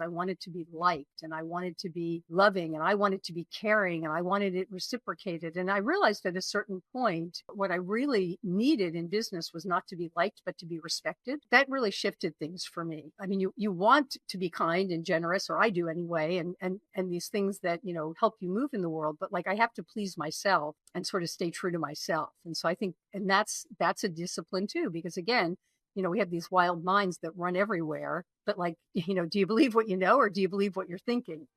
I wanted to be liked and I wanted to be loving and I wanted to be caring and I wanted it reciprocated. And I realized at a certain point, what I really needed in business was not to be liked, but to be respected. That really shifted things for me. I mean, you want to be kind and generous, or I do anyway, and these things that, help you move in the world. But like I have to please myself and sort of stay true to myself. And so I think, and that's a discipline too, because again, we have these wild minds that run everywhere, but like, do you believe what you know, or do you believe what you're thinking?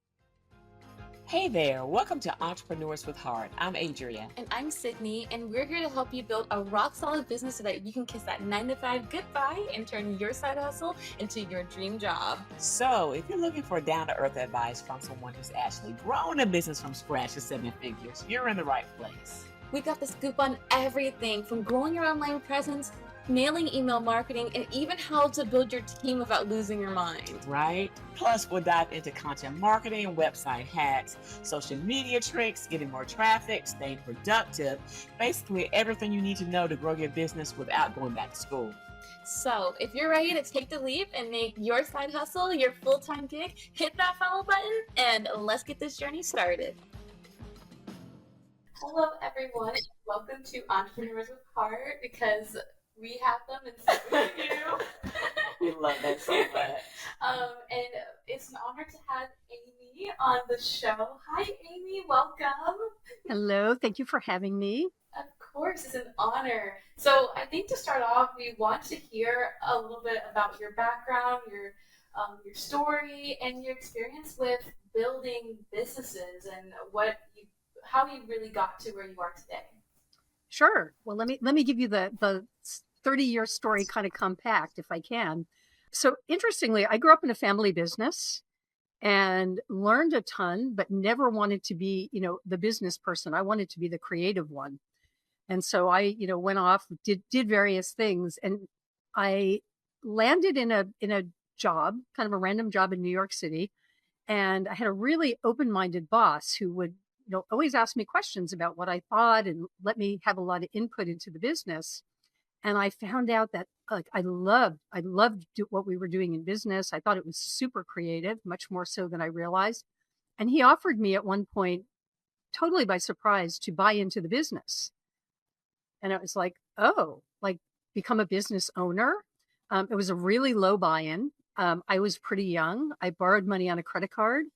Hey there, welcome to Entrepreneurs with Heart. I'm Adria. And I'm Sydney, and we're here to help you build a rock solid business so that you can kiss that 9 to 5 goodbye and turn your side hustle into your dream job. So, if you're looking for down to earth advice from someone who's actually grown a business from scratch to 7 figures, you're in the right place. We got the scoop on everything from growing your online presence, nailing email marketing, and even how to build your team without losing your mind. Right? Plus, we'll dive into content marketing, website hacks, social media tricks, getting more traffic, staying productive, basically everything you need to know to grow your business without going back to school. So, if you're ready to take the leap and make your side hustle your full-time gig, hit that follow button and let's get this journey started. Hello, everyone. Welcome to Entrepreneurs with Heart, because we have them and so we do. We love that so much. And it's an honor to have Amy on the show. Hi, Amy. Welcome. Hello. Thank you for having me. Of course, it's an honor. So I think to start off, we want to hear a little bit about your background, your story, and your experience with building businesses and how you really got to where you are today. Sure. Well, let me give you the 30-year story kind of compact if I can. So interestingly, I grew up in a family business and learned a ton, but never wanted to be, the business person. I wanted to be the creative one. And so I, went off, did various things, and I landed in a job, kind of a random job in New York City. And I had a really open-minded boss who would, always ask me questions about what I thought and let me have a lot of input into the business. And I found out that like I loved what we were doing in business. I thought it was super creative, much more so than I realized. And he offered me at one point, totally by surprise, to buy into the business. And it was like, oh, like become a business owner. It was a really low buy-in. I was pretty young. I borrowed money on a credit card,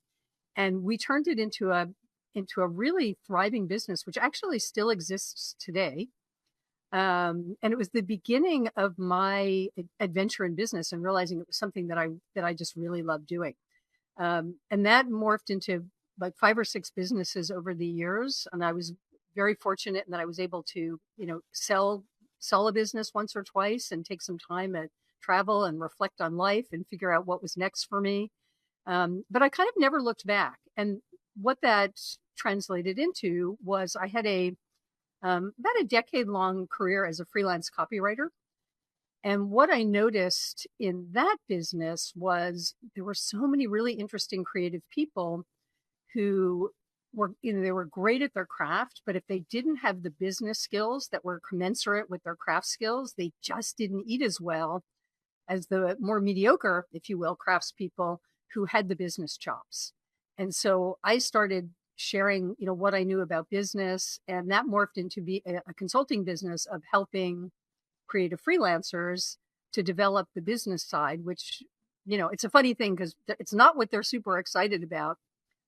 and we turned it into a really thriving business, which actually still exists today. And it was the beginning of my adventure in business and realizing it was something that I just really loved doing. And that morphed into like 5 or 6 businesses over the years. And I was very fortunate in that I was able to, sell a business once or twice and take some time at travel and reflect on life and figure out what was next for me. But I kind of never looked back. And what that translated into was I had about a decade-long career as a freelance copywriter. And what I noticed in that business was there were so many really interesting creative people who were, they were great at their craft, but if they didn't have the business skills that were commensurate with their craft skills, they just didn't eat as well as the more mediocre, if you will, craftspeople who had the business chops. And so I started sharing, what I knew about business, and that morphed into be a consulting business of helping creative freelancers to develop the business side, which, it's a funny thing because it's not what they're super excited about.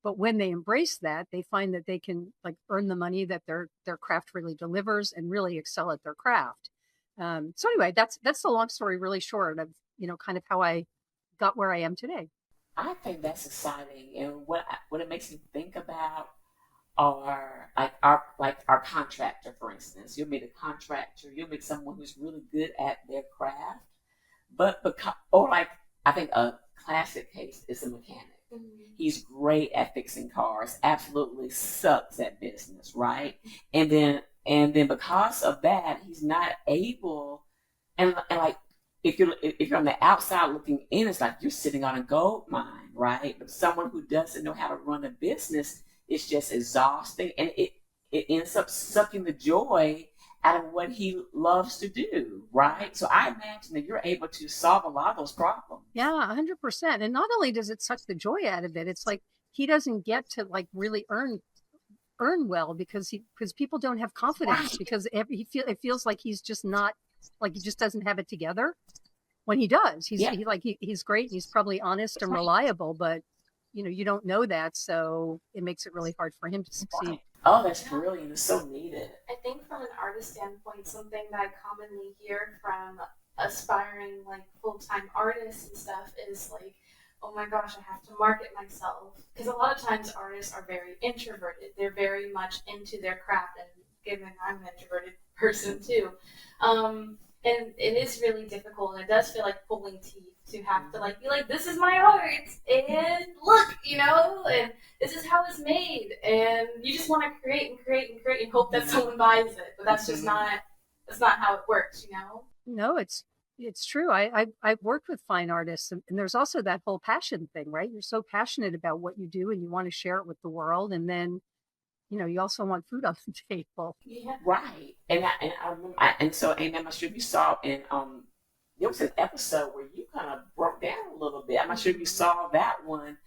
But when they embrace that, they find that they can like earn the money that their craft really delivers and really excel at their craft. So anyway, that's the long story really short of, kind of how I got where I am today. I think that's exciting, and what it makes me think about are our contractor, for instance. You'll meet a contractor, you'll meet someone who's really good at their craft, but I think a classic case is a mechanic. Mm-hmm. He's great at fixing cars, absolutely sucks at business, right? And then because of that, he's not able, and like if you're on the outside looking in, it's like you're sitting on a gold mine, right? But someone who doesn't know how to run a business, it's just exhausting, and it ends up sucking the joy out of what he loves to do, right? So I imagine that you're able to solve a lot of those problems. Yeah, 100%. And not only does it suck the joy out of it, it's like he doesn't get to like really earn well because people don't have confidence Right. because it feels like he's just not, like he just doesn't have it together. When he does, Yeah. he's great and he's probably honest and Right. reliable, but you don't know that, so it makes it really hard for him to succeed. Right. Oh, that's brilliant. It's so needed. I think from an artist standpoint, something that I commonly hear from aspiring like full-time artists and stuff is like, oh my gosh, I have to market myself. Because a lot of times artists are very introverted. They're very much into their craft, and given I'm an introverted person too. And it is really difficult, and it does feel like pulling teeth to have to like be like, this is my art, and look, and this is how it's made, and you just want to create and create and create and hope that someone buys it, but that's not how it works. No, it's true. I've worked with fine artists, and there's also that whole passion thing, right? You're so passionate about what you do and you want to share it with the world, and then you also want food on the table. Yeah. Right. And I remember, and so, Amy, I'm not sure if you saw in there was an episode where you kind of broke down a little bit. I'm not sure if you saw that one,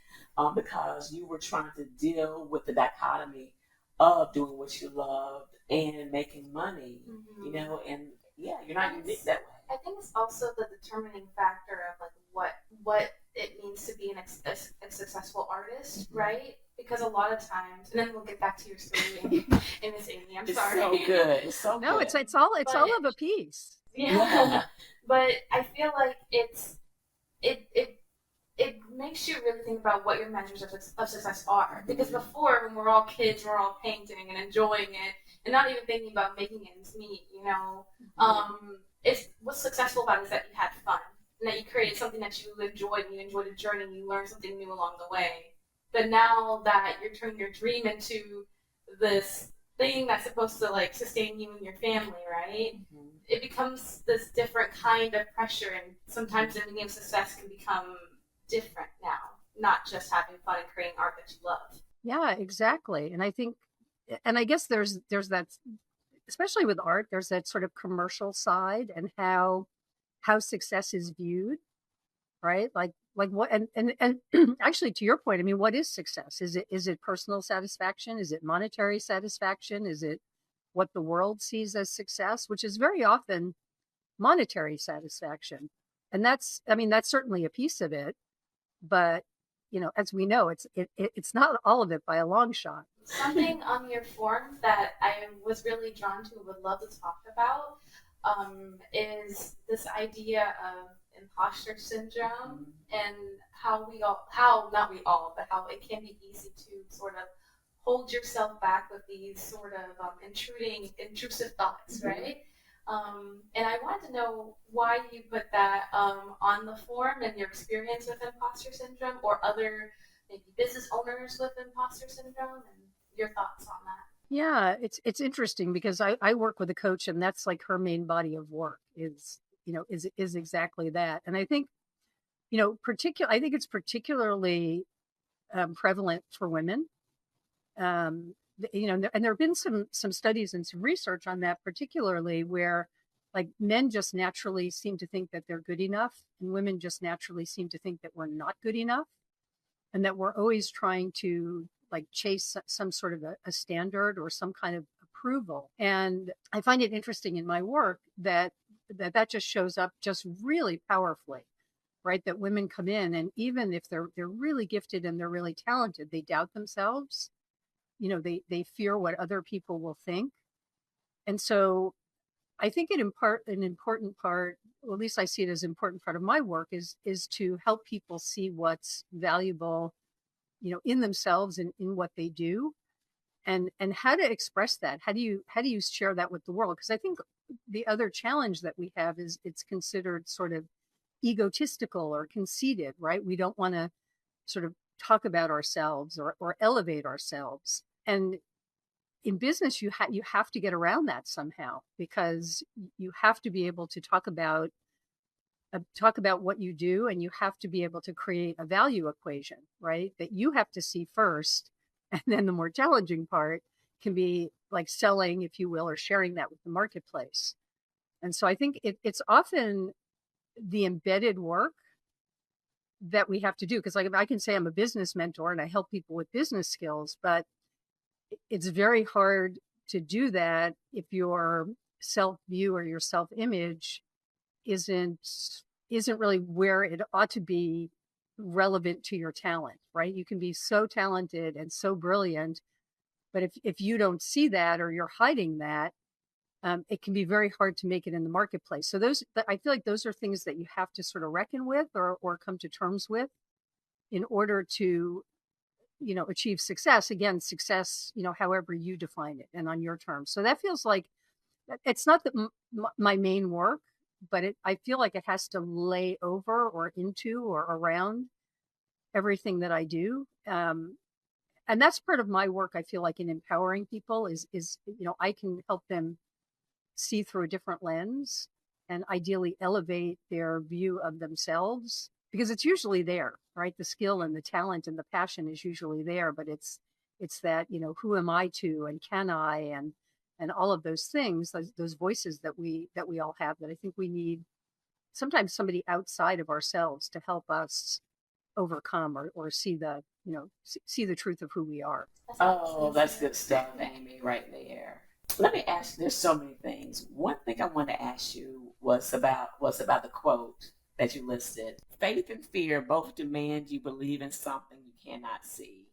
because you were trying to deal with the dichotomy of doing what you loved and making money, and yeah, you're not unique that way. I think it's also the determining factor of like what it means to be a successful artist, right? Because a lot of times, and then we'll get back to your story, and Miss Amy, I'm sorry. It's so good. It's so No, good. it's all of a piece. Yeah. But I feel like it makes you really think about what your measures of success are. Because before, when we're all kids, we're all painting and enjoying it, and not even thinking about making ends meet. It's what's successful about it is that you had fun and that you created something that you enjoyed, and you enjoyed the journey, and you learned something new along the way. But now that you're turning your dream into this thing that's supposed to like sustain you and your family, right? It becomes this different kind of pressure, and sometimes the meaning of success can become different now, not just having fun and creating art that you love. Yeah, exactly. And I guess there's that, especially with art, there's that sort of commercial side and how success is viewed, right? Like what, and actually, to your point, I mean, what is success? Is it personal satisfaction? Is it monetary satisfaction? Is it what the world sees as success, which is very often monetary satisfaction? And that's certainly a piece of it, but as we know, it's not all of it by a long shot. Something on your form that I was really drawn to, would love to talk about, is this idea of imposter syndrome, and how not we all, but how it can be easy to sort of hold yourself back with these sort of intrusive thoughts, right? And I wanted to know why you put that on the form, and your experience with imposter syndrome, or other maybe business owners with imposter syndrome, and your thoughts on that. Yeah, it's interesting because I work with a coach, and that's like her main body of work is exactly that. And I think, I think it's particularly prevalent for women. And there have been some studies and some research on that, particularly where like men just naturally seem to think that they're good enough, and women just naturally seem to think that we're not good enough, and that we're always trying to like chase some sort of a standard or some kind of approval. And I find it interesting in my work that just shows up just really powerfully, right? That women come in, and even if they're really gifted and they're really talented, they doubt themselves. They fear what other people will think. And so I think an important part, or at least I see it as an important part of my work, is to help people see what's valuable, in themselves and in what they do, and how to express that. How do you share that with the world? Because I think the other challenge that we have is it's considered sort of egotistical or conceited, right? We don't want to sort of talk about ourselves or elevate ourselves. And in business, you have to get around that somehow, because you have to be able to talk about what you do, and you have to be able to create a value equation, right? That you have to see first, and then the more challenging part can be like selling, if you will, or sharing that with the marketplace. And so I think it's often the embedded work that we have to do. Because like I can say I'm a business mentor and I help people with business skills, but it's very hard to do that if your self view or your self image isn't really where it ought to be relevant to your talent, right? You can be so talented and so brilliant, but if you don't see that or you're hiding that, it can be very hard to make it in the marketplace. So I feel like those are things that you have to sort of reckon with or come to terms with in order to, achieve success. Again, success, however you define it and on your terms. So that feels like it's not that my main work, but I feel like it has to lay over or into or around everything that I do. And that's part of my work. I feel like in empowering people is, I can help them see through a different lens and ideally elevate their view of themselves, because it's usually there, right? The skill and the talent and the passion is usually there, but it's that, who am I to, and can I, and all of those things, those voices that we all have, that I think we need sometimes somebody outside of ourselves to help us overcome or see the, see the truth of who we are. Oh, that's good stuff, Amy, right there. Let me ask you, there's so many things. One thing I wanted to ask you was about the quote that you listed. Faith and fear both demand you believe in something you cannot see.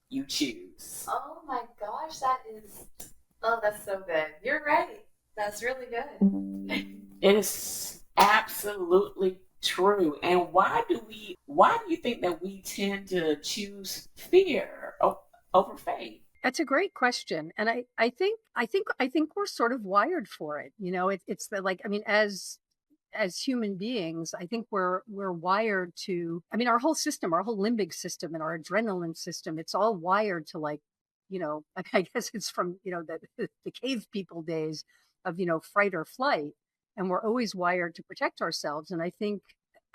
You choose. Oh my gosh, that's so good. You're right. That's really good. It is absolutely true. And why do you think that we tend to choose fear over faith? That's a great question. And I think we're sort of wired for it. It's the, like, I mean, as human beings, I think we're wired to, I mean, our whole system, our whole limbic system and our adrenaline system, it's all wired to, like, I guess it's from, the cave people days of, fright or flight. And we're always wired to protect ourselves. And I think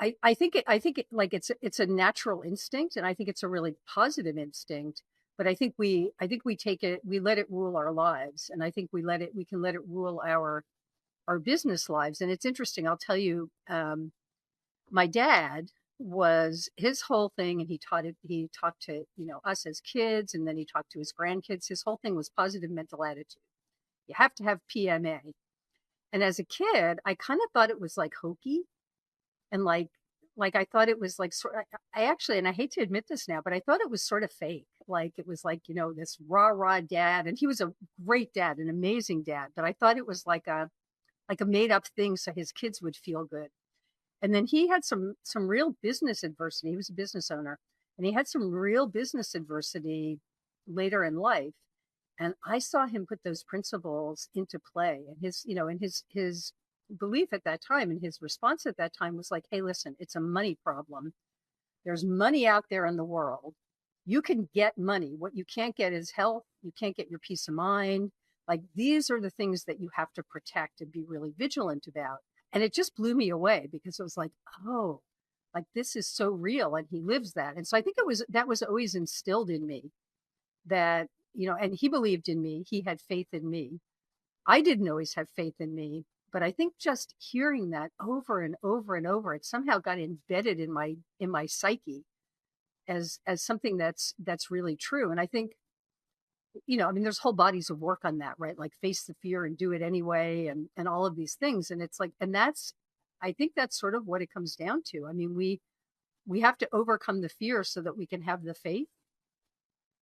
it like it's a natural instinct, and I think it's a really positive instinct. But I think we take it, we let it rule our lives. And I think we can let it rule our business lives. And it's interesting. I'll tell you, my dad was his whole thing, and he talked to, us as kids, and then he talked to his grandkids. His whole thing was positive mental attitude. You have to have PMA. And as a kid, I kind of thought it was like hokey, and like I thought it was like I actually, and I hate to admit this now, but I thought it was sort of fake. Like it was like, this rah dad, and he was a great dad, an amazing dad, but I thought it was like a made up thing so his kids would feel good. And then he had some real business adversity. He was a business owner, and he had some real business adversity later in life. And I saw him put those principles into play. And his belief at that time, and his response at that time was like, hey, listen, it's a money problem. There's money out there in the world. You can get money. What you can't get is health. You can't get your peace of mind. Like, these are the things that you have to protect and be really vigilant about. And it just blew me away, because it was like, oh, like, this is so real. And he lives that. And so I think that was always instilled in me, that, and he believed in me. He had faith in me. I didn't always have faith in me, but I think just hearing that over and over and over, it somehow got embedded in my psyche as something that's really true. And I think, I mean, there's whole bodies of work on that, right? Like, face the fear and do it anyway, and all of these things. And it's like, and I think that's sort of what it comes down to. I mean, we have to overcome the fear so that we can have the faith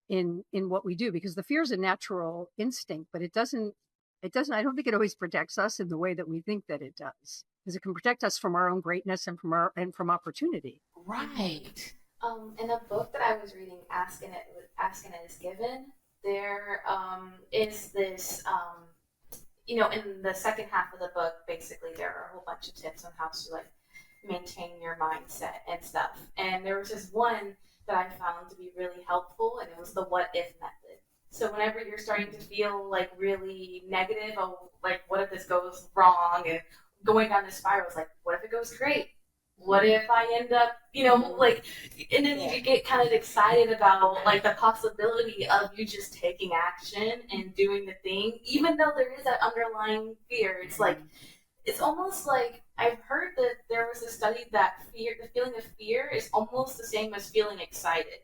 in what we do, because the fear is a natural instinct, but it doesn't, I don't think it always protects us in the way that we think that it does, because it can protect us from our own greatness and from opportunity. Right. In a book that I was reading, Asking It Is Given, there is this, in the second half of the book, basically there are a whole bunch of tips on how to, like, maintain your mindset and stuff. And there was this one that I found to be really helpful, and it was the what if method. So whenever you're starting to feel like really negative, oh, like, what if this goes wrong, and going down this spiral, it's like, what if it goes great? what if I end up, like, and then you get kind of excited about like the possibility of you just taking action and doing the thing, even though there is that underlying fear. It's like, it's almost like I've heard that there was a study that the feeling of fear is almost the same as feeling excited.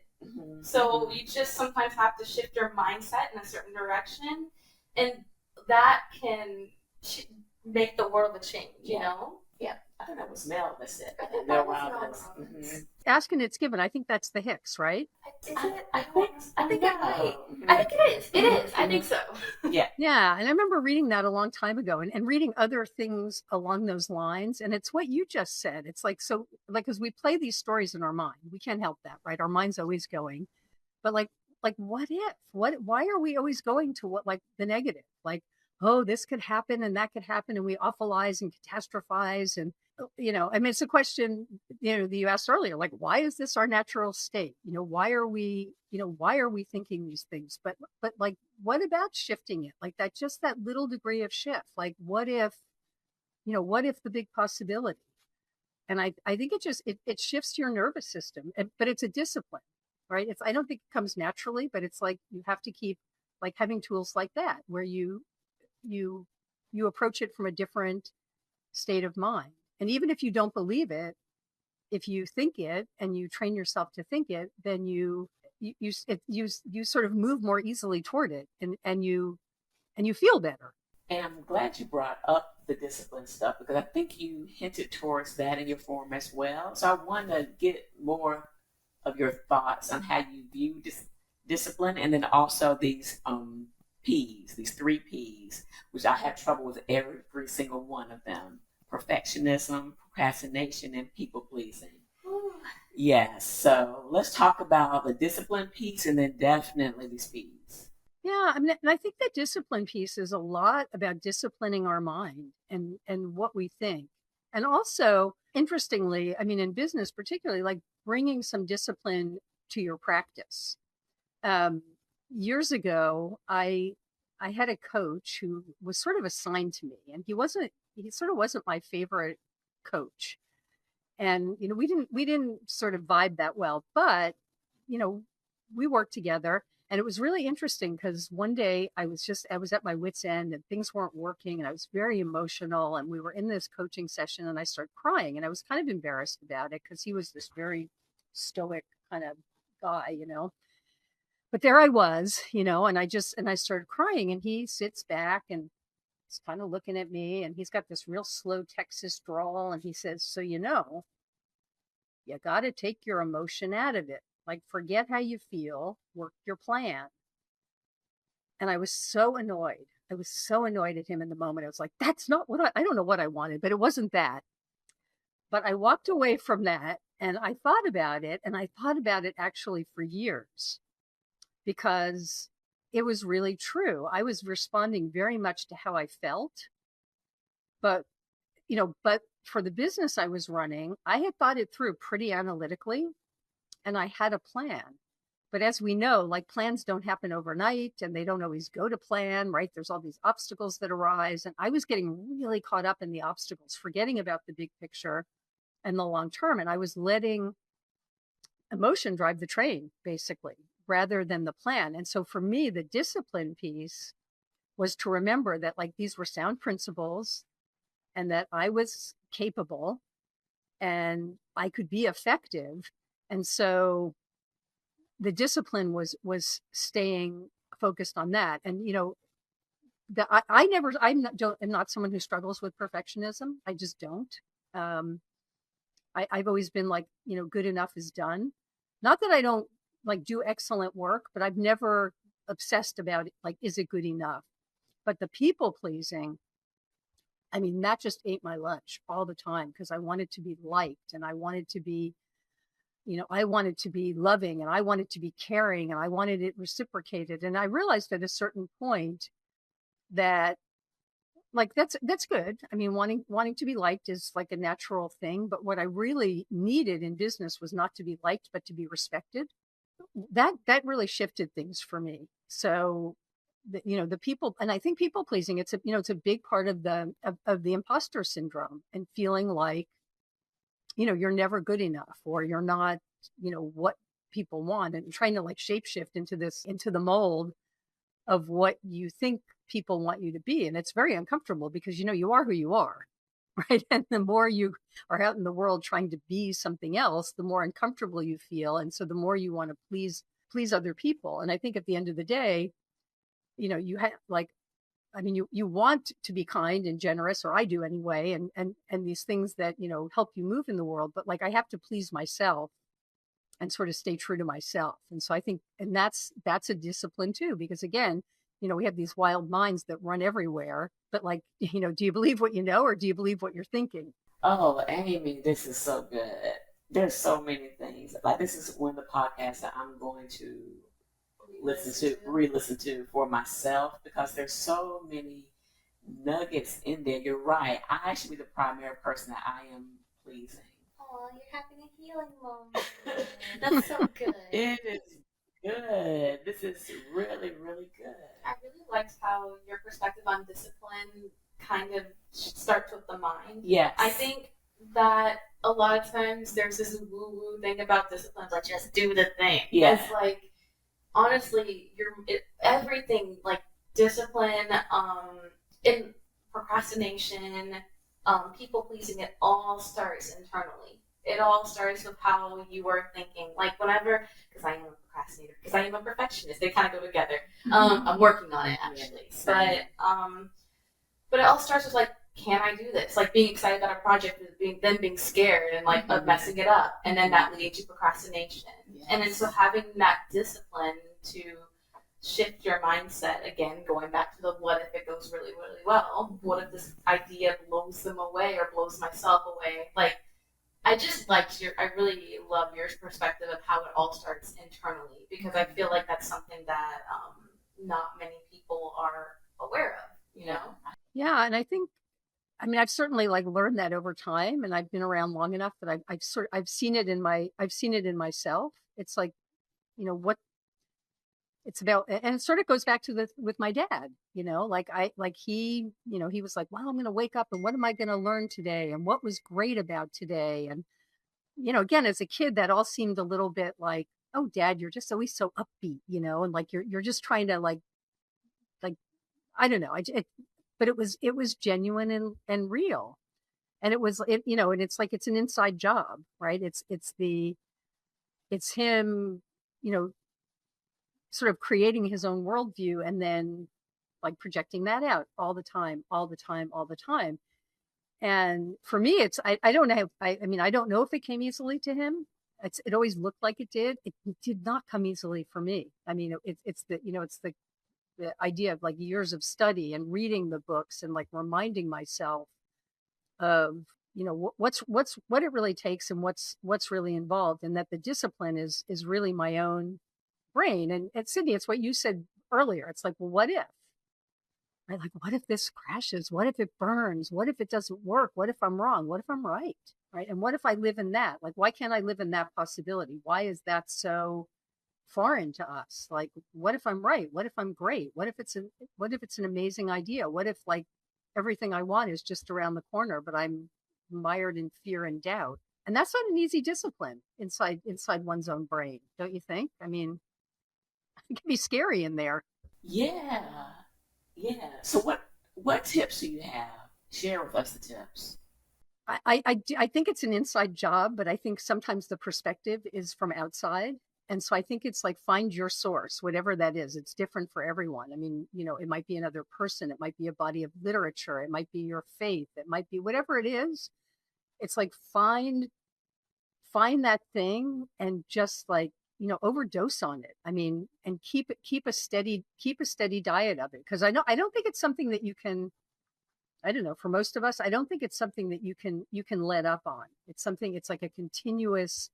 So you just sometimes have to shift your mindset in a certain direction, and that can make the world a change, you know? Yeah. I think that was Mel that said I that. think Mel that was Robbins. Robbins. Ask and it's given. I think that's the Hicks, right? Is it? I think it might. I think it is. It is. I think so. Yeah. Yeah. And I remember reading that a long time ago and reading other things along those lines. And it's what you just said. It's like, so like, as we play these stories in our mind, we can't help that, right? Our mind's always going. But like what if? Why are we always going to what, like, the negative? Like, oh, this could happen and that could happen, and we awfulize and catastrophize. And I mean, it's a question, that you asked earlier, like, why is this our natural state? Why are we thinking these things? But like, what about shifting it? Like, that, just that little degree of shift. Like, what if the big possibility? And I think it shifts your nervous system, but it's a discipline, right? I don't think it comes naturally, but it's like you have to keep, like, having tools like that where you approach it from a different state of mind. And even if you don't believe it, if you think it and you train yourself to think it, then you sort of move more easily toward it, and you feel better. And I'm glad you brought up the discipline stuff because I think you hinted towards that in your form as well. So I want to get more of your thoughts on how you view discipline, and then also these P's, these three P's, which I have trouble with every single one of them: perfectionism, procrastination, and people pleasing. Yes. So let's talk about the discipline piece and then definitely these P's. Yeah, I mean, and I think the discipline piece is a lot about disciplining our mind and what we think. And also, interestingly, I mean, in business particularly, like, bringing some discipline to your practice. Um, Years ago, I had a coach who was sort of assigned to me, and he sort of wasn't my favorite coach. And we didn't sort of vibe that well, but you know we worked together, and it was really interesting because one day I was at my wit's end and things weren't working, and I was very emotional, and we were in this coaching session, and I started crying, and I was kind of embarrassed about it because he was this very stoic kind of guy. But there I was, and I started crying, and he sits back and he's kind of looking at me, and he's got this real slow Texas drawl, and he says, "So, you got to take your emotion out of it. Like, forget how you feel, work your plan." And I was so annoyed. I was so annoyed at him in the moment. I was like, that's not what I don't know what I wanted, but it wasn't that. But I walked away from that, and I thought about it, and I thought about it actually for years, because it was really true. I was responding very much to how I felt, but but for the business I was running, I had thought it through pretty analytically, and I had a plan. But as we know, like, plans don't happen overnight, and they don't always go to plan, right? There's all these obstacles that arise. And I was getting really caught up in the obstacles, forgetting about the big picture and the long term. And I was letting emotion drive the train, basically, rather than the plan. And so for me, the discipline piece was to remember that, like, these were sound principles, and that I was capable and I could be effective. And so the discipline was staying focused on that. And I'm not someone who struggles with perfectionism. I just don't. um I've always been like, good enough is done. Not that I don't, like, do excellent work, but I've never obsessed about it, like, is it good enough? But the people pleasing, I mean, that just ate my lunch all the time, because I wanted to be liked, and I wanted to be, I wanted to be loving, and I wanted to be caring, and I wanted it reciprocated. And I realized at a certain point that, like, that's good. I mean, wanting to be liked is like a natural thing, but what I really needed in business was not to be liked, but to be respected. That really shifted things for me. So the people, and I think people pleasing, it's a big part of the imposter syndrome, and feeling like you're never good enough, or you're not, what people want, and trying to like shapeshift into the mold of what you think people want you to be. And it's very uncomfortable because, you are who you are, right? And the more you are out in the world trying to be something else, the more uncomfortable you feel. And so the more you want to please other people. And I think at the end of the day, you have like, I mean, you want to be kind and generous, or I do anyway, and these things that, help you move in the world. But like, I have to please myself and sort of stay true to myself. And so I think, and that's a discipline too, because again, we have these wild minds that run everywhere, but like, do you believe what you know, or do you believe what you're thinking? Oh, Amy, this is so good. There's so many things. Like, this is one of the podcasts that I'm going to re-listen to for myself, because there's so many nuggets in there. You're right. I should be the primary person that I am pleasing. Oh, you're having a healing moment. That's so good. It is good. This is really, really good. I really liked how your perspective on discipline kind of starts with the mind. Yes. I think that a lot of times there's this woo-woo thing about discipline, like just do the thing. Yeah. It's like, honestly, everything, like discipline, in procrastination, people pleasing, it all starts internally. It all starts with how you are thinking. Like whenever, because I am a procrastinator, because I am a perfectionist, they kind of go together. I'm working on it actually, but it all starts with like, can I do this? Like being excited about a project, then being scared and like of messing it up, and then that leads to procrastination. Yes. And then so having that discipline to shift your mindset, again, going back to the what if it goes really, really well? What if this idea blows them away or blows myself away? Like, I just liked I really love your perspective of how it all starts internally, because I feel like that's something that not many people are aware of, Yeah. And I think, I mean, I've certainly like learned that over time, and I've been around long enough that I've seen it in myself. It's like, what it's about. And it sort of goes back to with my dad, he was like, wow, I'm going to wake up, and what am I going to learn today? And what was great about today? And, again, as a kid, that all seemed a little bit like, oh, Dad, you're just always so upbeat, and like, you're just trying to like, I don't know. But it was genuine and real. And and it's like, it's an inside job, right? It's him, sort of creating his own worldview, and then like projecting that out all the time, all the time, all the time. And for me, I don't know. I mean, I don't know if it came easily to him. It always looked like it did. It did not come easily for me. I mean, it's the idea of like years of study and reading the books and like reminding myself of, what it really takes, and what's really involved, and that the discipline is really my own brain. And Sydney, it's what you said earlier. It's like, well, what if? Right? Like, what if this crashes? What if it burns? What if it doesn't work? What if I'm wrong? What if I'm right? Right? And what if I live in that? Like, why can't I live in that possibility? Why is that so foreign to us? Like, what if I'm right? What if I'm great? What if it's an amazing idea? What if like everything I want is just around the corner, but I'm mired in fear and doubt? And that's not an easy discipline inside one's own brain, don't you think? I mean, it can be scary in there. Yeah. Yeah. So what tips do you have? Share with us the tips. I think it's an inside job, but I think sometimes the perspective is from outside. And so I think it's like, find your source, whatever that is. It's different for everyone. I mean, it might be another person. It might be a body of literature. It might be your faith. It might be whatever it is. It's like, find that thing, and just like, overdose on it. I mean, and keep a steady diet of it. Cause I don't think it's something that you can, I don't know, for most of us, I don't think it's something that you can let up on. It's like a continuous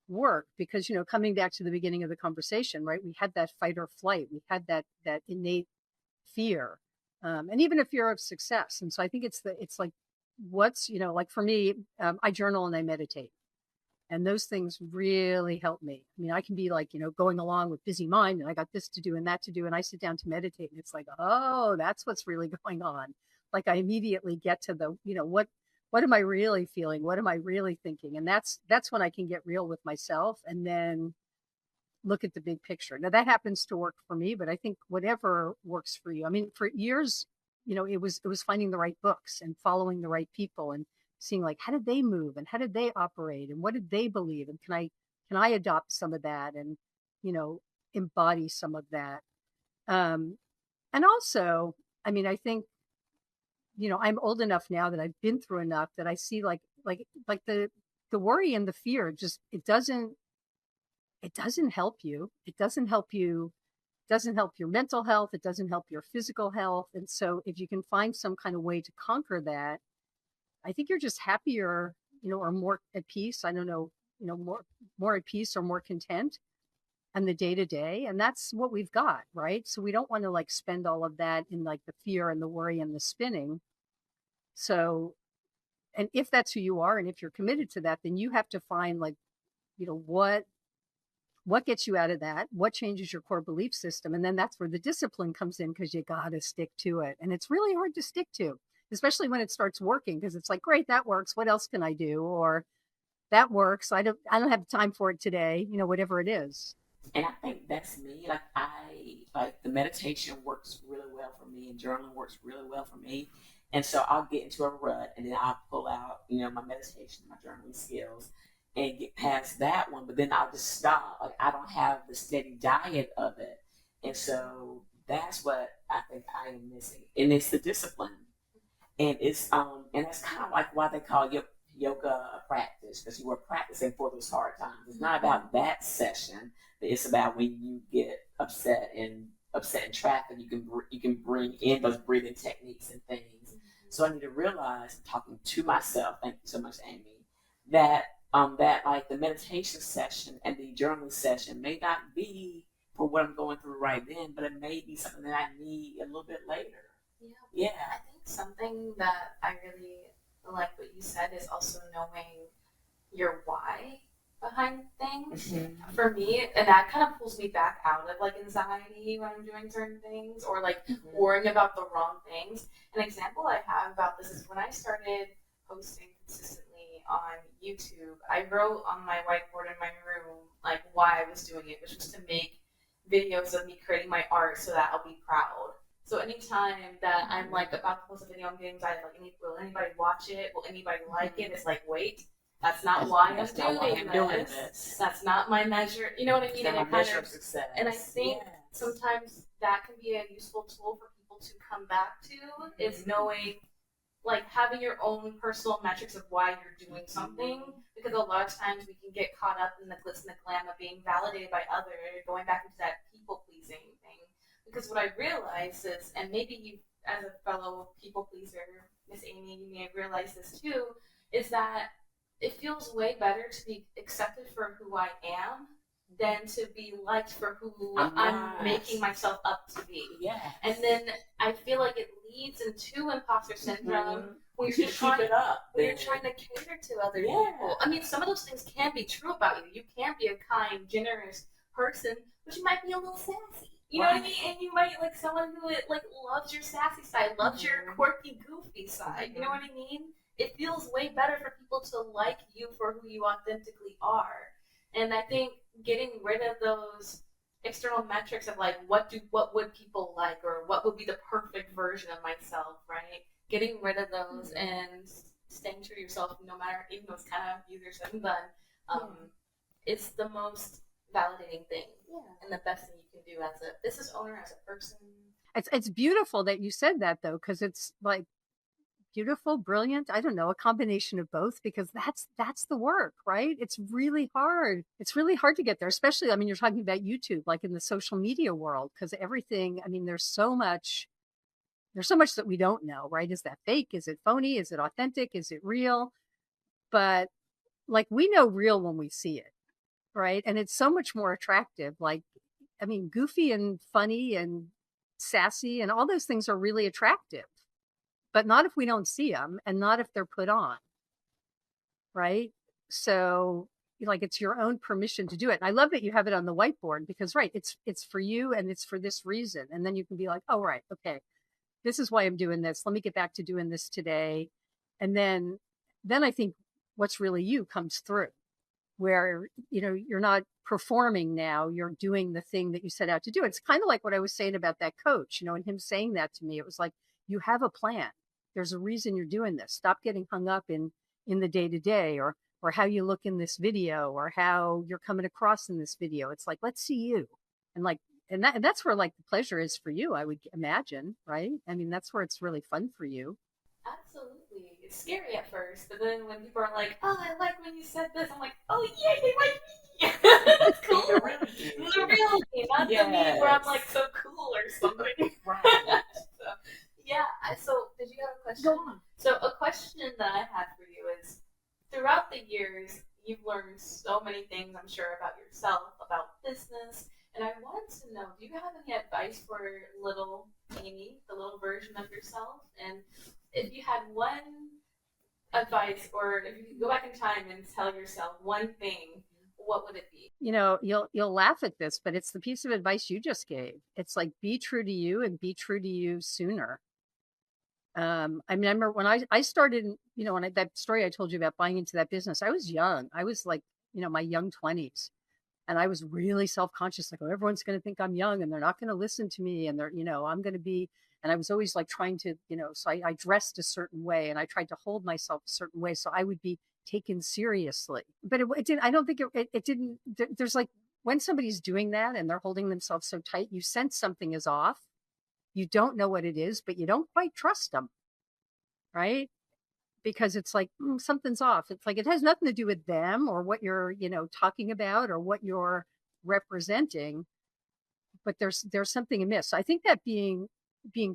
work, because, coming back to the beginning of the conversation, right? We had that fight or flight. We had that innate fear. And even a fear of success. And so I think it's like, what's, like for me, I journal and I meditate. And those things really help me. I mean, I can be like, going along with busy mind, and I got this to do and that to do. And I sit down to meditate, and it's like, oh, that's what's really going on. Like, I immediately get to the, what am I really feeling? What am I really thinking? And that's when I can get real with myself and then look at the big picture. Now that happens to work for me, but I think whatever works for you. I mean, for years, it was finding the right books and following the right people and seeing like how did they move and how did they operate and what did they believe and can I adopt some of that and you know embody some of that. Um, and also, I mean, I think I'm old enough now that I've been through enough that I see like the worry and the fear just it doesn't help you. It doesn't help you. Doesn't help your mental health. It doesn't help your physical health. And so if you can find some kind of way to conquer that, I think you're just happier, or more at peace. I don't know, more at peace or more content on the day to day. And that's what we've got, right? So we don't want to like spend all of that in like the fear and the worry and the spinning. So, and if that's who you are and if you're committed to that, then you have to find like, what gets you out of that, what changes your core belief system, and then that's where the discipline comes in because you got to stick to it, and it's really hard to stick to, especially when it starts working, because it's like, great, that works, what else can I do? Or that works, I don't have time for it today, whatever it is. And I think that's me. Like like the meditation works really well for me, and journaling works really well for me. And so I'll get into a rut, and then I'll pull out, my meditation, my journaling skills, and get past that one. But then I'll just stop. Like I don't have the steady diet of it, and so that's what I think I am missing. And it's the discipline, and that's kind of like why they call yoga a practice, because you were practicing for those hard times. It's not about that session, but it's about when you get upset in traffic, you can bring in those breathing techniques and things. So I need to realize, talking to myself, thank you so much, Amy, that that like the meditation session and the journaling session may not be for what I'm going through right then, but it may be something that I need a little bit later. Yeah. Yeah. I think something that I really like what you said is also knowing your why behind things. Mm-hmm. For me, and that kind of pulls me back out of like anxiety when I'm doing certain things or like worrying about the wrong things. An example I have about this is when I started posting consistently on YouTube, I wrote on my whiteboard in my room like why I was doing it, which was to make videos of me creating my art so that I'll be proud. So anytime that I'm like about to post a video, I'm getting anxiety, like, will anybody watch it? Will anybody like it? It's like, wait, that's not why I'm doing this. That's not my measure. You know what I mean? And it measure of success. and I think sometimes that can be a useful tool for people to come back to is knowing, like having your own personal metrics of why you're doing something, because a lot of times we can get caught up in the glitz and the glam of being validated by others, going back into that people pleasing thing. Because what I realize is, and maybe you, as a fellow people pleaser, Miss Amy, you may have realized this too, is that it feels way better to be accepted for who I am than to be liked for who I'm making myself up to be. Yeah. And then I feel like it leads into imposter syndrome when you're just trying to cater to other people. I mean, some of those things can be true about you. You can be a kind, generous person, but you might be a little sassy. You know what I mean? And you might like someone who like loves your sassy side, loves your quirky, goofy side. You know what I mean? It feels way better for people to like you for who you authentically are. And I think getting rid of those external metrics of like what would people like or what would be the perfect version of myself, right? Getting rid of those and staying true to yourself, no matter, even though it's kind of easier said than done, it's the most validating thing and the best thing you can do as a business owner, as a person. It's beautiful that you said that though, because it's like beautiful, brilliant, I don't know, a combination of both, because that's the work, right? It's really hard to get there, especially, I mean, you're talking about YouTube, like in the social media world, because everything, I mean, there's so much that we don't know, right? Is that fake? Is it phony? Is it authentic? Is it real? But like we know real when we see it, right? And it's so much more attractive. Like, I mean, goofy and funny and sassy and all those things are really attractive, but not if we don't see them and not if they're put on, right? So like it's your own permission to do it. And I love that you have it on the whiteboard because, right, it's for you and it's for this reason. And then you can be like, oh, right, okay, this is why I'm doing this. Let me get back to doing this today. And then then I think what's really you comes through, where, you're not performing now, you're doing the thing that you set out to do. It's kind of like what I was saying about that coach, and him saying that to me. It was like, you have a plan. There's a reason you're doing this. Stop getting hung up in the day to day, or how you look in this video, or how you're coming across in this video. It's like, let's see you. And like, and that's where like the pleasure is for you, I would imagine, right? I mean, that's where it's really fun for you. Absolutely. It's scary at first, but then when people are like, "Oh, I like when you said this," I'm like, "Oh yeah, they like me." That's cool. The real The real me, not the me where I'm like so cool or something. Right. So, yeah. So, did you have a question? Go on. So, a question that I had for you is, throughout the years, you've learned so many things, I'm sure, about yourself, about business, and I wanted to know, do you have any advice for little Amy, the little version of yourself? And if you had one advice, or if you could go back in time and tell yourself one thing, what would it be? You'll laugh at this, but it's the piece of advice you just gave. It's like, be true to you, and be true to you sooner. I remember when I started, that story I told you about buying into that business, I was young. I was like, my young 20s. And I was really self-conscious, like, oh, everyone's going to think I'm young and they're not going to listen to me. And I'm going to be, and I was always like trying to, so I dressed a certain way, and I tried to hold myself a certain way so I would be taken seriously. But it didn't, I don't think it didn't, there's like, when somebody's doing that and they're holding themselves so tight, you sense something is off. You don't know what it is, but you don't quite trust them, right? Because it's like, something's off. It's like, it has nothing to do with them or what you're, talking about or what you're representing, but there's something amiss. So I think that being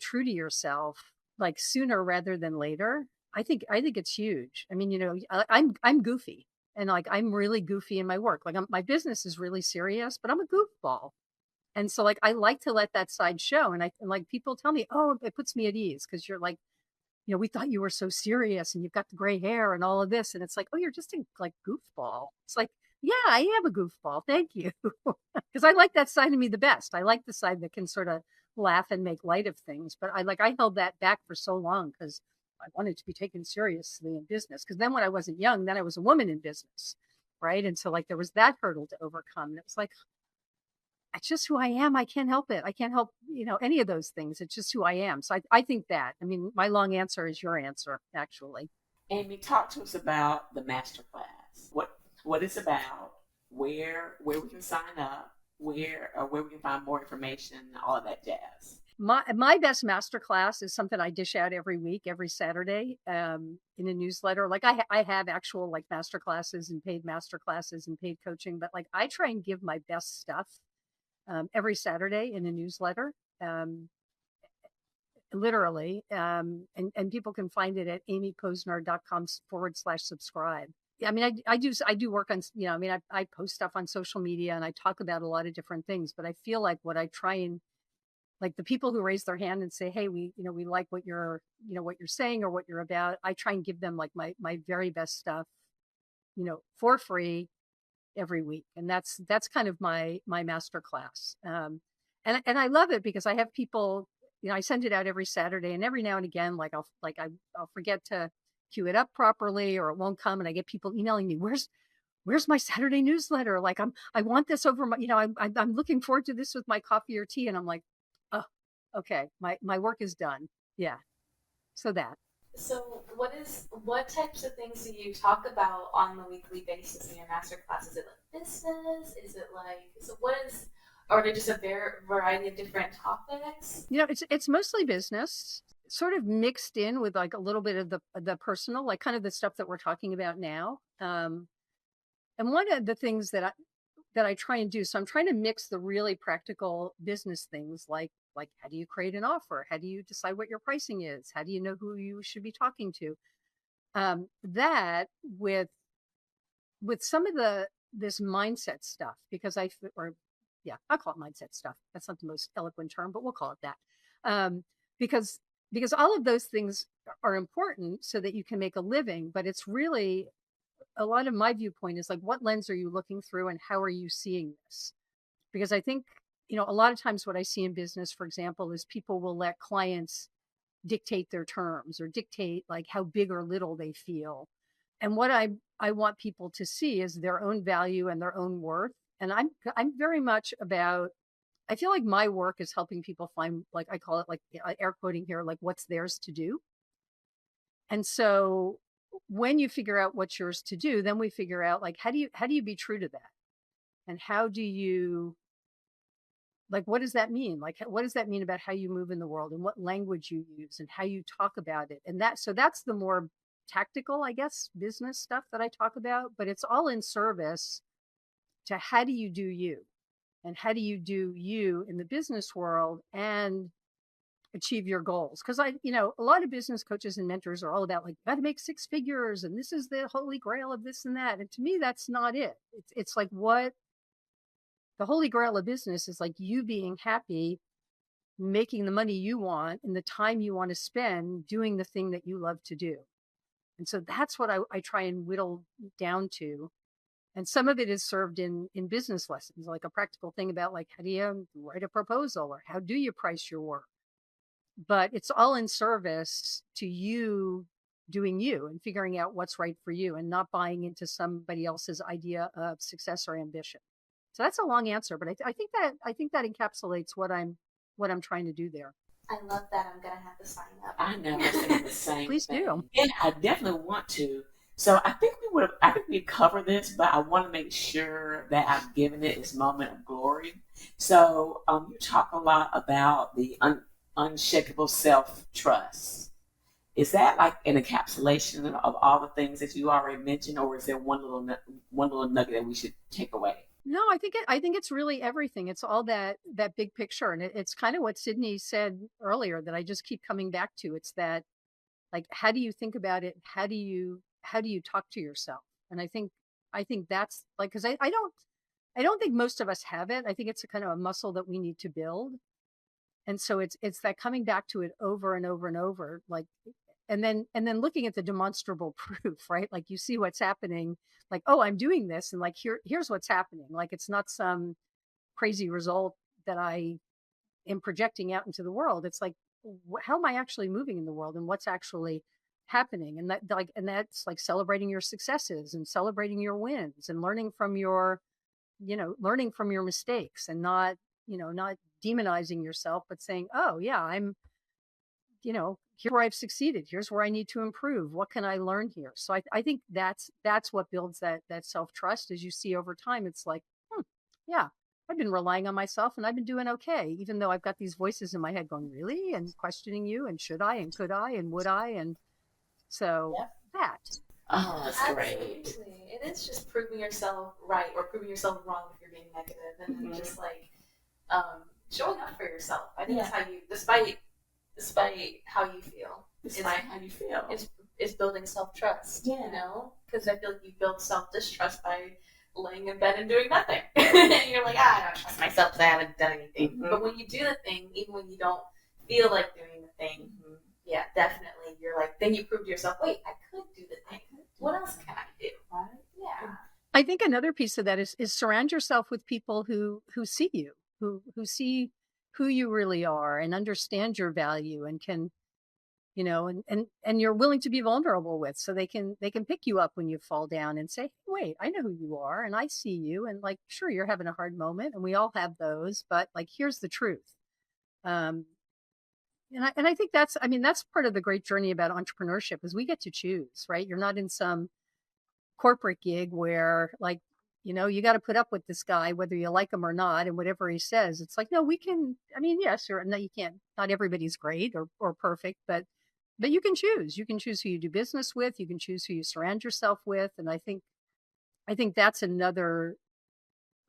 true to yourself, like sooner rather than later, I think it's huge. I mean, I'm goofy, and like, I'm really goofy in my work. Like, my business is really serious, but I'm a goofball. And so like, I like to let that side show. And like, people tell me, oh, it puts me at ease, because you're like, we thought you were so serious and you've got the gray hair and all of this. And it's like, oh, you're just a like goofball. It's like, yeah, I am a goofball. Thank you. Because I like that side of me the best. I like the side that can sort of laugh and make light of things. But I held that back for so long because I wanted to be taken seriously in business. Because then when I wasn't young, then I was a woman in business. Right. And so like, there was that hurdle to overcome. And it was like, it's just who I am. I can't help it. I can't help, any of those things. It's just who I am. So I think that, I mean, my long answer is your answer, actually. Amy, talk to us about the masterclass. What it's about, where we can sign up, where we can find more information, all of that jazz. My best masterclass is something I dish out every week, every Saturday, in a newsletter. Like, I have actual like masterclasses and paid masterclasses and paid coaching, but like, I try and give my best stuff every Saturday in a newsletter, literally. And people can find it at amyposner.com/subscribe. I mean, I do work on, I mean, I post stuff on social media and I talk about a lot of different things, but I feel like what I try and, like, the people who raise their hand and say, hey, we like what you're saying or what you're about, I try and give them like my very best stuff, for free every week. And that's kind of my master class. And I love it because I have people, I send it out every Saturday, and every now and again, like I'll forget to queue it up properly, or it won't come. And I get people emailing me, where's my Saturday newsletter? Like, I want this over my, I'm looking forward to this with my coffee or tea. And I'm like, oh, okay. My work is done. Yeah. So that. So, what types of things do you talk about on the weekly basis in your masterclass? Is it like business? Is it like, so what is, or are they just a variety of different topics? It's mostly business, sort of mixed in with like a little bit of the personal, like kind of the stuff that we're talking about now. And one of the things that I try and do, so I'm trying to mix the really practical business things, like how do you create an offer? How do you decide what your pricing is? How do you know who you should be talking to? That with some of this mindset stuff, because I'll call it mindset stuff. That's not the most eloquent term, but we'll call it that. Because all of those things are important so that you can make a living, but it's really, a lot of my viewpoint is like, what lens are you looking through and how are you seeing this? Because I think, a lot of times what I see in business, for example, is people will let clients dictate their terms or dictate like how big or little they feel. And what I want people to see is their own value and their own worth. And I'm very much about, I feel like my work is helping people find, like I call it, like air quoting here, like what's theirs to do. And so when you figure out what's yours to do, then we figure out like how do you be true to that? And how do you, like, what does that mean? Like what does that mean about how you move in the world and what language you use and how you talk about it? And that, so that's the more tactical, I guess, business stuff that I talk about, but it's all in service to how do you do you, and how do you do you in the business world and achieve your goals. Because a lot of business coaches and mentors are all about like, got to make six figures and this is the holy grail of this and that. And to me, that's not it. It's like, what the holy grail of business is, like you being happy, making the money you want and the time you want to spend doing the thing that you love to do. And so that's what I try and whittle down to. And some of it is served in business lessons, like a practical thing about like, how do you write a proposal or how do you price your work? But it's all in service to you doing you and figuring out what's right for you and not buying into somebody else's idea of success or ambition. So that's a long answer, but I think that encapsulates what I'm trying to do there. I love that. I'm gonna have to sign up. I know, I'm saying the same Please thing. do. Yeah, I definitely want to. So I think we cover this, but I want to make sure that I've given it its moment of glory. So you talk a lot about the unshakable self trust. Is that like an encapsulation of all the things that you already mentioned, or is there one little nugget that we should take away? No, I think it's really everything. It's all that big picture, and it's kind of what Sydney said earlier that I just keep coming back to. It's that, like, how do you think about it? How do you talk to yourself? And I think that's like, because I don't think most of us have it. I think it's a kind of a muscle that we need to build. And so it's that coming back to it over and over and over, like, and then looking at the demonstrable proof, right? Like you see what's happening, like, oh, I'm doing this, and like here's what's happening. Like it's not some crazy result that I am projecting out into the world. It's like, how am I actually moving in the world, and what's actually happening? And that, like, and that's like celebrating your successes and celebrating your wins and learning from your, learning from your mistakes, and not, not demonizing yourself, but saying, oh yeah, I'm, here's where I've succeeded. Here's where I need to improve. What can I learn here? So I think that's what builds that self-trust. As you see over time, it's like, yeah, I've been relying on myself and I've been doing okay, even though I've got these voices in my head going, really? And questioning you, and should I, and could I, and would I? And so Yep. that. Oh, that's great. Absolutely. It is just proving yourself right or proving yourself wrong if you're being negative, and then just like showing up for yourself. I think that's how you, despite how you feel, Despite how you feel, is building self trust. Yeah. You know, because I feel like you build self distrust by laying in bed and doing nothing. And you're like, I don't trust myself because I haven't done anything. Mm-hmm. But when you do the thing, even when you don't feel like doing the thing, yeah, definitely, you're like, then you prove to yourself, wait, I could do the thing. What else can I do? Right? Yeah. I think another piece of that is surround yourself with people who see you, who see who you really are and understand your value, and can, and you're willing to be vulnerable with, so they can pick you up when you fall down and say, hey, wait, I know who you are and I see you, and like, sure, you're having a hard moment and we all have those, but like, here's the truth. And I think that's part of the great journey about entrepreneurship, is we get to choose, right? You're not in some corporate gig where, like, you got to put up with this guy, whether you like him or not, and whatever he says. It's like, no, we can, yes, or no, you can't, not everybody's great or perfect, but you can choose. You can choose who you do business with. You can choose who you surround yourself with. And I think that's another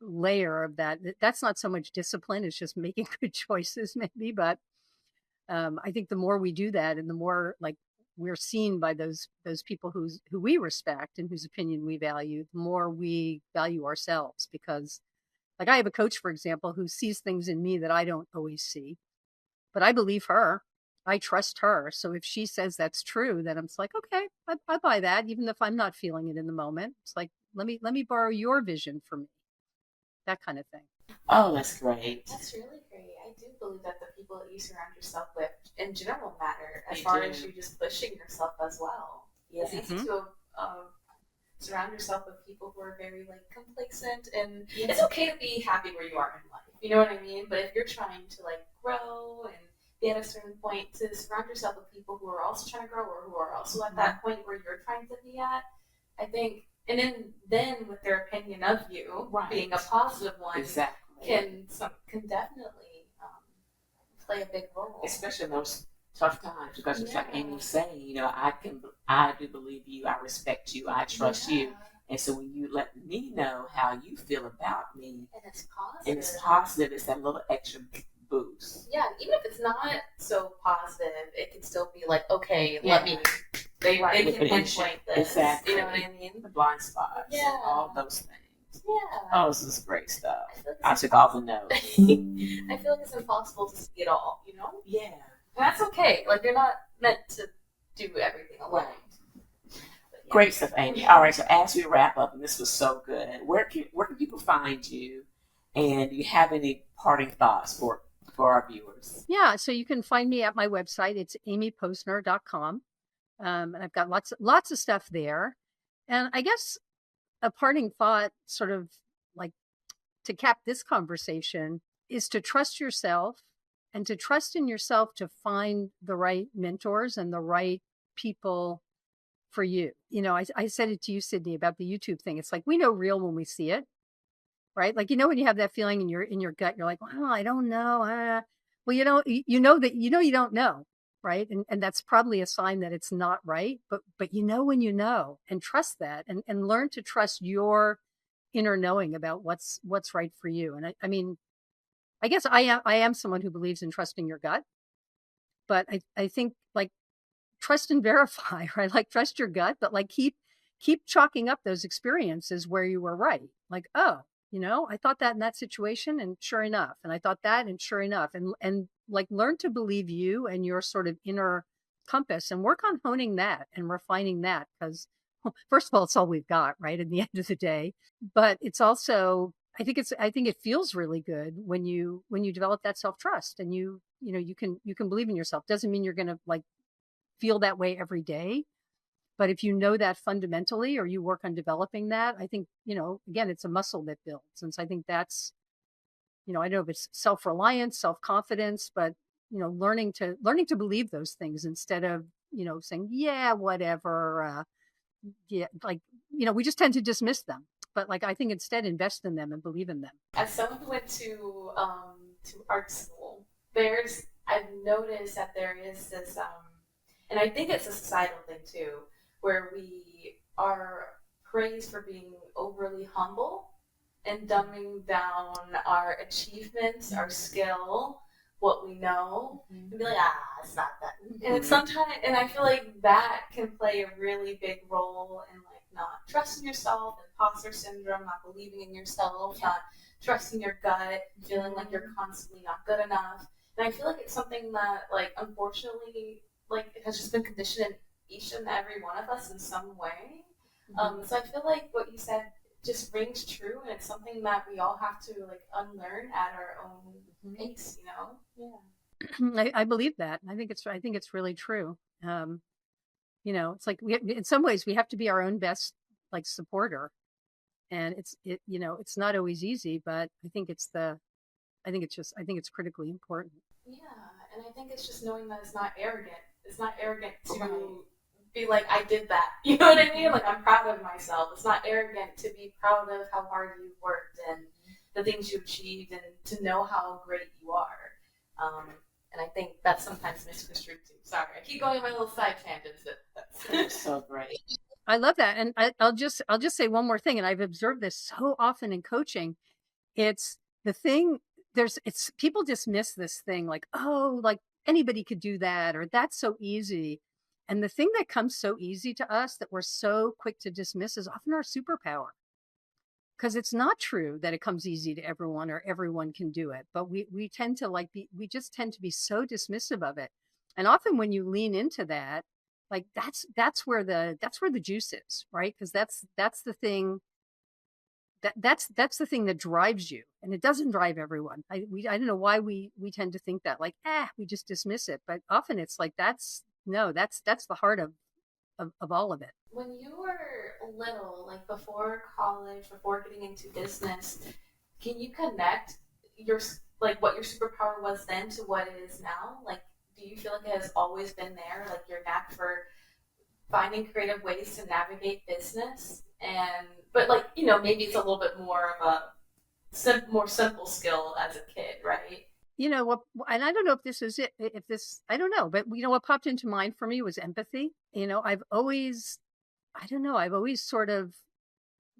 layer of that. That's not so much discipline. It's just making good choices, maybe. But I think the more we do that, and the more like we're seen by those people who we respect and whose opinion we value, the more we value ourselves. Because, like, I have a coach, for example, who sees things in me that I don't always see, but I believe her. I trust her. So if she says that's true, then I'm just like, okay, I buy that, even if I'm not feeling it in the moment. It's like, let me borrow your vision for me, that kind of thing. Oh, that's great. That's really great. I do believe that the people that you surround yourself with in general matter, as They far do. as you just pushing yourself as well. Yeah. It's easy to surround yourself with people who are very like complacent, and it's okay to be happy where you are in life. You know what I mean? But if you're trying to like grow and be at a certain point, to surround yourself with people who are also trying to grow or who are also at that point where you're trying to be at, I think, and then with their opinion of you being a positive one, can definitely play a big role, especially in those tough times. Because just like Amy was saying, you know, I do believe you, I respect you, I trust you, and so when you let me know how you feel about me, and it's positive, it's that little extra boost. Yeah, even if it's not so positive, it can still be like, okay, let me. They can pinpoint this. Exactly. You know what I mean? The blind spots. Yeah. All those things. Yeah. Oh, this is great stuff. I took all the notes. I feel like it's impossible to see it all, you know? Yeah. And that's okay. Like, you're not meant to do everything alone. Great stuff, Amy. All right, so as we wrap up, and this was so good, where can people find you? And do you have any parting thoughts for our viewers? Yeah, so you can find me at my website. It's amyposner.com. And I've got lots of stuff there. And I guess a parting thought, sort of like to cap this conversation, is to trust yourself and to trust in yourself to find the right mentors and the right people for you. You know, I said it to you, Sydney, about the YouTube thing. It's like, we know real when we see it, right? Like, you know, when you have that feeling in your gut, you're like, well, I don't know. Well, you know that you don't know, right? And that's probably a sign that it's not right. But you know when you know, and trust that, and learn to trust your inner knowing about what's right for you. And I mean, I guess I am someone who believes in trusting your gut, but I think, like, trust and verify, right? Like, trust your gut, but like keep chalking up those experiences where you were right. Like, oh, you know, I thought that in that situation, and sure enough, and I thought that, and sure enough, and like, learn to believe you and your sort of inner compass, and work on honing that and refining that, because, well, first of all, it's all we've got, right, at the end of the day. But it's also, I think it feels really good when you develop that self-trust, and you know, you can believe in yourself. Doesn't mean you're going to like feel that way every day, but if you know that fundamentally, or you work on developing that, I think, you know, again, it's a muscle that builds. And so I think that's, you know, I don't know if it's self-reliance, self-confidence, but, you know, learning to believe those things instead of, you know, saying, yeah, whatever. Yeah, like, you know, we just tend to dismiss them. But like, I think instead, invest in them and believe in them. As someone who went to art school, I've noticed that there is this and I think it's a societal thing too, where we are praised for being overly humble and dumbing down our achievements, our skill, what we know, and be like, it's not that. And it's sometimes, and I feel like that can play a really big role in like not trusting yourself, imposter syndrome, not believing in yourself, not trusting your gut, feeling like you're constantly not good enough. And I feel like it's something that, like, unfortunately, like, it has just been conditioned in each and every one of us in some way. So I feel like what you said just rings true, and it's something that we all have to like unlearn at our own pace, you know? Yeah. I believe that. I think it's really true. You know, it's like in some ways we have to be our own best like supporter, and you know, it's not always easy, but I think it's critically important. Yeah, and I think it's just knowing that it's not arrogant. It's not arrogant to be like, I did that. You know what I mean? Like, I'm proud of myself. It's not arrogant to be proud of how hard you've worked and the things you achieved, and to know how great you are. And I think that's sometimes misconstrued too. Sorry, I keep going on my little side tangents. That's so great. I love that, and I'll just say one more thing, and I've observed this so often in coaching. It's the thing. It's people dismiss this thing like, oh, like anybody could do that, or that's so easy. And the thing that comes so easy to us that we're so quick to dismiss is often our superpower. Because it's not true that it comes easy to everyone or everyone can do it. But we tend to we just tend to be so dismissive of it. And often when you lean into that, like that's where the juice is, right? Because that's the thing that's the thing that drives you, and it doesn't drive everyone. I don't know why we tend to think that, like, we just dismiss it, but often it's like, that's the heart of of all of it. When you were little, like before college, before getting into business, can you connect your like what your superpower was then to what it is now? Like, do you feel like it has always been there, like your knack for finding creative ways to navigate business? And but like maybe it's a little bit more of a more simple skill as a kid, right? What, and I don't know if this is it, if this, I don't know, but what popped into mind for me was empathy. I've always, I don't know, I've always sort of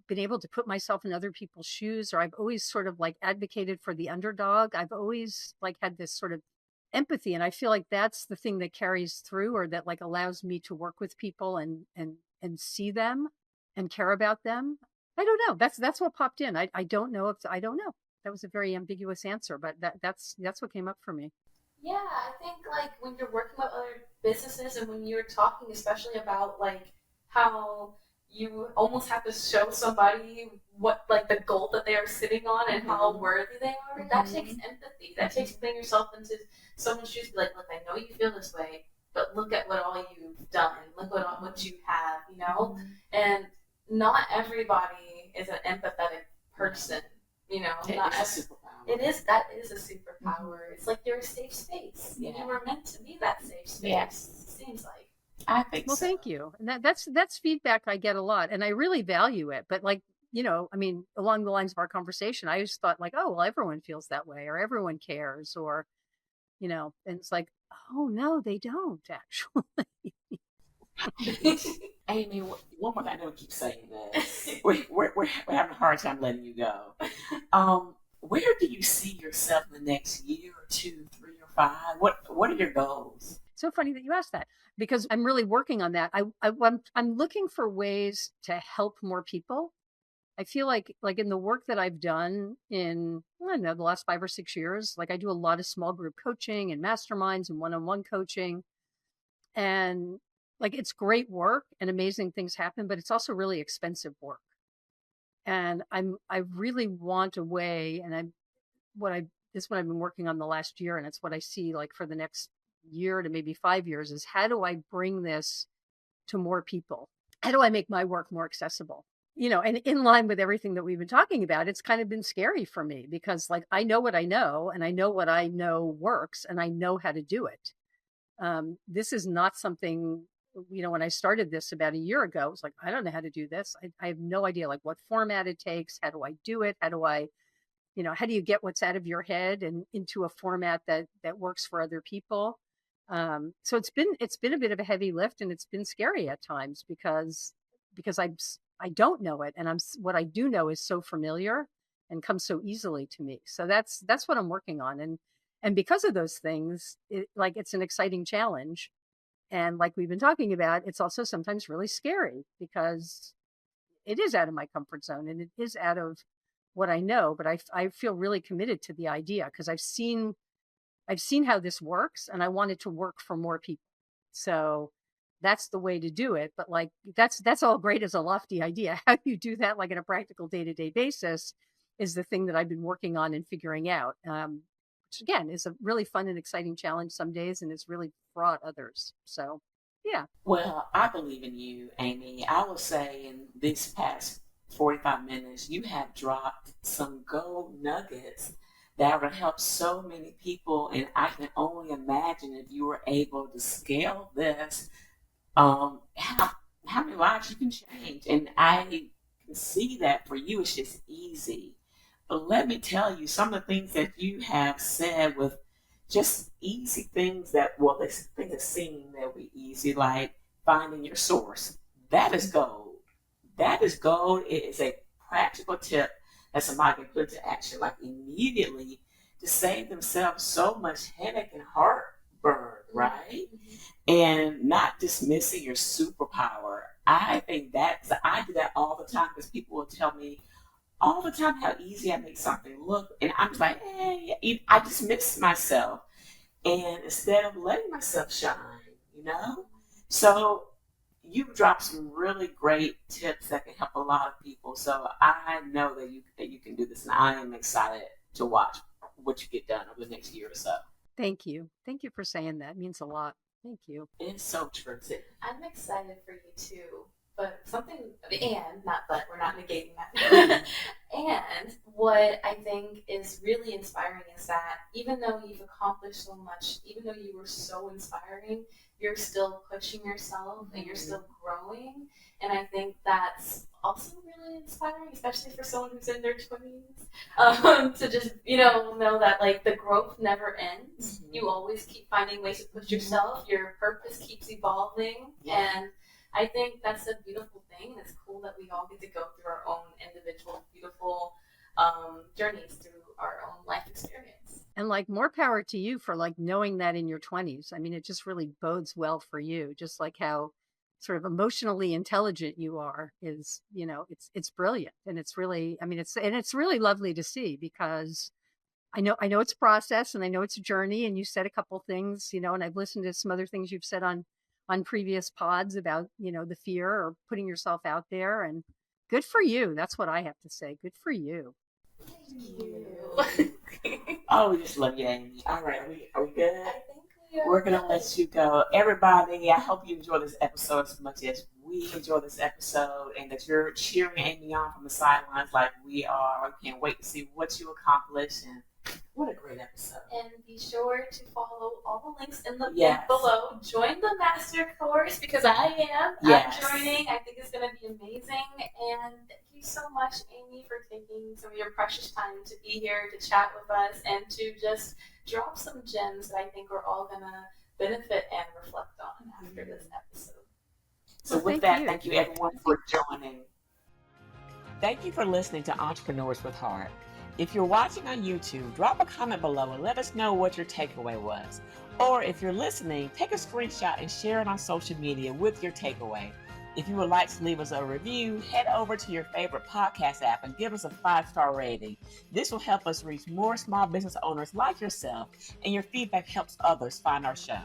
been able to put myself in other people's shoes, or I've always sort of like advocated for the underdog. I've always like had this sort of empathy, and I feel like that's the thing that carries through, or that like allows me to work with people and see them and care about them. I don't know. That's what popped in. I don't know if I don't know. That was a very ambiguous answer, but that's what came up for me. Yeah, I think like when you're working with other businesses and when you're talking especially about like how you almost have to show somebody what like the goal that they are sitting on and how worthy they are, that takes empathy. That takes putting yourself into someone's shoes, be like, look, I know you feel this way, but look at what all you've done. Look what you have. And not everybody is an empathetic person. Not It's a superpower. that is a superpower. It's like you're a safe space. Yeah. You were meant to be that safe space. Yes. It seems like. I think Well, so. thank you. And that's feedback I get a lot, and I really value it. But like, I mean, along the lines of our conversation, I just thought like, oh, well, everyone feels that way, or everyone cares, or and it's like, oh no, they don't actually. Amy, one more thing. I know we keep saying this. We're having a hard time letting you go. Where do you see yourself in the next year or 2, 3, or 5? What are your goals? So funny that you asked that, because I'm really working on that. I'm looking for ways to help more people. I feel like in the work that I've done in, I don't know, the last 5 or 6 years, like I do a lot of small group coaching and masterminds and one-on-one coaching. And like it's great work and amazing things happen, but it's also really expensive work. And I really want a way, and this is what I've been working on the last year, and it's what I see like for the next year to maybe 5 years, is how do I bring this to more people? How do I make my work more accessible? And in line with everything that we've been talking about, it's kind of been scary for me, because like I know what I know, and I know what I know works, and I know how to do it. This is not something, when I started this about a year ago, it was like, I don't know how to do this. I have no idea like what format it takes. How do I do it? How do you get what's out of your head and into a format that works for other people? So it's been a bit of a heavy lift, and it's been scary at times, because I don't know it, and what I do know is so familiar and comes so easily to me. So that's what I'm working on, and because of those things, it's an exciting challenge, and like we've been talking about, it's also sometimes really scary, because it is out of my comfort zone and it is out of what I know. But I feel really committed to the idea, because I've seen how this works, and I want it to work for more people. So that's the way to do it. But like, that's all great as a lofty idea. How you do that, like in a practical day-to-day basis, is the thing that I've been working on and figuring out. Which again is a really fun and exciting challenge some days, and it's really fraught others. So yeah. Well, I believe in you, Amy. I will say in this past 45 minutes, you have dropped some gold nuggets that would help so many people. And I can only imagine if you were able to scale this, how many lives you can change. And I can see that for you, it's just easy. But let me tell you, some of the things that you have said with just easy things that, well, they seem they'll be easy, like finding your source. That is gold. That is gold. It is a practical tip that somebody can put into action, like immediately, to save themselves so much headache and heartburn, right? And not dismissing your superpower. I think I do that all the time, because people will tell me all the time how easy I make something look, and I'm just like, hey, I dismiss myself, and instead of letting myself shine. So you dropped some really great tips that can help a lot of people. So I know that you can do this, and I am excited to watch what you get done over the next year or so. Thank you for saying that. It means a lot. Thank you. It's so true. I'm excited for you too, but we're not negating that. And what I think is really inspiring is that even though you've accomplished so much, even though you were so inspiring, you're still pushing yourself and you're still growing. And I think that's also really inspiring, especially for someone who's in their 20s, to just, know that like the growth never ends. You always keep finding ways to push yourself. Your purpose keeps evolving. And I think that's a beautiful thing. It's cool that we all get to go through our own individual, beautiful journeys through our own life experience. And like more power to you for like knowing that in your 20s. I mean, it just really bodes well for you, just like how sort of emotionally intelligent you are is, it's brilliant. And it's really, I mean, it's really lovely to see because I know it's a process and I know it's a journey, and you said a couple things, and I've listened to some other things you've said on previous pods about, the fear or putting yourself out there, and good for you. That's what I have to say. Good for you. Thank you. Oh, we just love you, Amy. All right, are we good? I think we are. We're going to let you go. Everybody, I hope you enjoy this episode as much as we enjoy this episode, and that you're cheering Amy on from the sidelines like we are. We can't wait to see what you accomplish, and what a great episode. And be sure to follow all the links in the link Yes. below. Join the master course because I am. Yes. I'm joining. I think it's going to be amazing. And thank you so much, Amy, for taking some of your precious time to be here to chat with us and to just drop some gems that I think we're all going to benefit and reflect on after this episode. So with that, thank you everyone for joining. Thank you for listening to Entrepreneurs with Heart. If you're watching on YouTube, drop a comment below and let us know what your takeaway was. Or if you're listening, take a screenshot and share it on social media with your takeaway. If you would like to leave us a review, head over to your favorite podcast app and give us a 5-star rating. This will help us reach more small business owners like yourself, and your feedback helps others find our show.